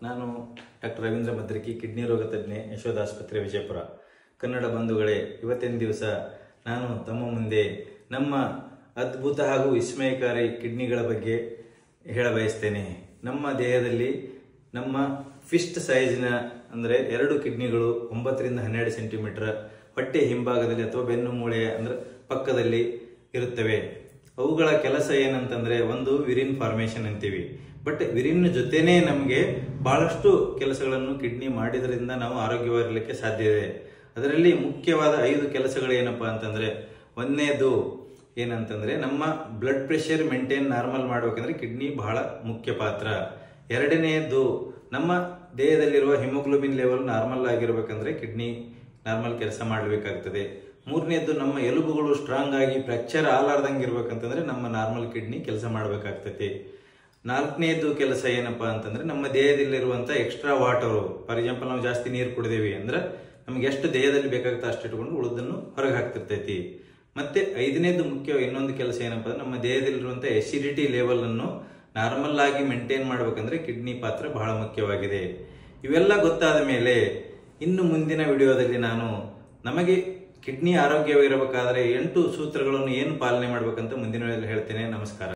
ನಾನು doctor Ravindra ಮದ್ರಿಕಿ, kidney ರೋಗ ತಜ್ಞೆ, ಯಶೋಧ ಆಸ್ಪತ್ರೆ, ವಿಜಯಪುರ. ಕನ್ನಡ ಬಂಧುಗಳೇ, ಇವತ್ತಿನ ದಿವಸ ನಾನು ತಮ್ಮ ಮುಂದೆ ನಮ್ಮ ಅದ್ಭುತ ಹಾಗೂ ವಿಸ್ಮಯಕಾರಿ ಕಿಡ್ನಿಗಳ ಬಗ್ಗೆ ಹೇಳಬಯಸ್ತೇನೆ. ನಮ್ಮ ದೇಹದಲ್ಲಿ ನಮ್ಮ ಫಿಸ್ಟ್ ಸೈಜಿನ ಅಂದರೆ 2 ಕಿಡ್ನಿಗಳು 9 ರಿಂದ 12 ಸೆಂಟಿಮೀಟರ್ ಹೊಟ್ಟೆ ಹಿಂಭಾಗದಲ್ಲಿ ಅಥವಾ ಬೆನ್ನು ಮೂಳೆಯ ಅಂದ್ರೆ ಪಕ್ಕದಲ್ಲಿ ಇರುತ್ತವೆ. ಅವುಗಳ ಕೆಲಸ ಏನಂತಂದ್ರೆ, ಒಂದು ವಿರಿನ್ ಫಾರ್ಮೇಶನ್ ಅಂತೀವಿ. ಬಟ್ ವಿರಿನ್ ಜೊತೆನೆ ನಮಗೆ ಬಹಳಷ್ಟು ಕೆಲಸಗಳನ್ನು ಕಿಡ್ನಿ ಮಾಡಿದ್ರಿಂದ ನಾವು ಆರೋಗ್ಯವಾಗಿರಲಿಕ್ಕೆ ಸಾಧ್ಯ ಇದೆ. ಅದರಲ್ಲಿ ಮುಖ್ಯವಾದ 5 ಕೆಲಸಗಳು ಏನಪ್ಪಾ ಅಂತಂದ್ರೆ, ಒಂದನೇದು ಏನಂತಂದ್ರೆ ನಮ್ಮ ಬ್ಲಡ್ ಪ್ರೆಷರ್ ಮೇಂಟೈನ್ ನಾರ್ಮಲ್ ಮಾಡ್ಬೇಕಂದ್ರೆ ಕಿಡ್ನಿ ಬಹಳ ಮುಖ್ಯ ಪಾತ್ರ. ಎರಡನೆಯದು ನಮ್ಮ ದೇಹದಲ್ಲಿರುವ ಹಿಮೋಗ್ಲೋಬಿನ್ ಲೆವೆಲ್ ನಾರ್ಮಲ್ ಆಗಿರ್ಬೇಕಂದ್ರೆ ಕಿಡ್ನಿ ನಾರ್ಮಲ್ ಕೆಲಸ ಮಾಡಬೇಕಾಗ್ತದೆ. ಮೂರನೇದು ನಮ್ಮ ಎಲುಬುಗಳು ಸ್ಟ್ರಾಂಗ್ ಆಗಿ ಫ್ರಾಕ್ಚರ್ ಆಲಾರ್ದಂಗೆ ಇರ್ಬೇಕಂತಂದ್ರೆ ನಮ್ಮ ನಾರ್ಮಲ್ ಕಿಡ್ನಿ ಕೆಲಸ ಮಾಡಬೇಕಾಗ್ತದೆ. ನಾಲ್ಕನೇದು ಕೆಲಸ ಏನಪ್ಪಾ ಅಂತಂದ್ರೆ, ನಮ್ಮ ದೇಹದಲ್ಲಿರುವಂತ ಎಕ್ಸ್ಟ್ರಾ ವಾಟರ್, ಫಾರ್ ಎಕ್ಸಾಂಪಲ್ ನಾವು ಜಾಸ್ತಿ ನೀರು ಕುಡಿದೇವಿ ಅಂದ್ರೆ ನಮ್ಗೆ ಎಷ್ಟು ದೇಹದಲ್ಲಿ ಬೇಕಾಗುತ್ತೆ ಅಷ್ಟು ಇಟ್ಕೊಂಡು ಉಳಿದನ್ನು ಹೊರಗೆ ಹಾಕ್ತಿರ್ತೈತಿ. ಮತ್ತೆ 5ನೇದು ಮುಖ್ಯ ಇನ್ನೊಂದು ಕೆಲಸ ಏನಪ್ಪಾ ಅಂದ್ರೆ, ನಮ್ಮ ದೇಹದಲ್ಲಿರುವಂತ ಎಸಿಡಿಟಿ ಲೆವೆಲ್ ಅನ್ನು ನಾರ್ಮಲ್ ಆಗಿ ಮೇಂಟೈನ್ ಮಾಡ್ಬೇಕಂದ್ರೆ ಕಿಡ್ನಿ ಪಾತ್ರ ಬಹಳ ಮುಖ್ಯವಾಗಿದೆ. ಇವೆಲ್ಲ ಗೊತ್ತಾದ ಮೇಲೆ ಇನ್ನು ಮುಂದಿನ ವಿಡಿಯೋದಲ್ಲಿ ನಾನು ನಮಗೆ ಕಿಡ್ನಿ ಆರೋಗ್ಯವಾಗಿರಬೇಕಾದ್ರೆ 8 ಸೂತ್ರಗಳನ್ನು ಏನು ಪಾಲನೆ ಮಾಡ್ಬೇಕಂತ ಮುಂದಿನ ವಿಡಿಯೋದಲ್ಲಿ ಹೇಳ್ತೇನೆ. ನಮಸ್ಕಾರ.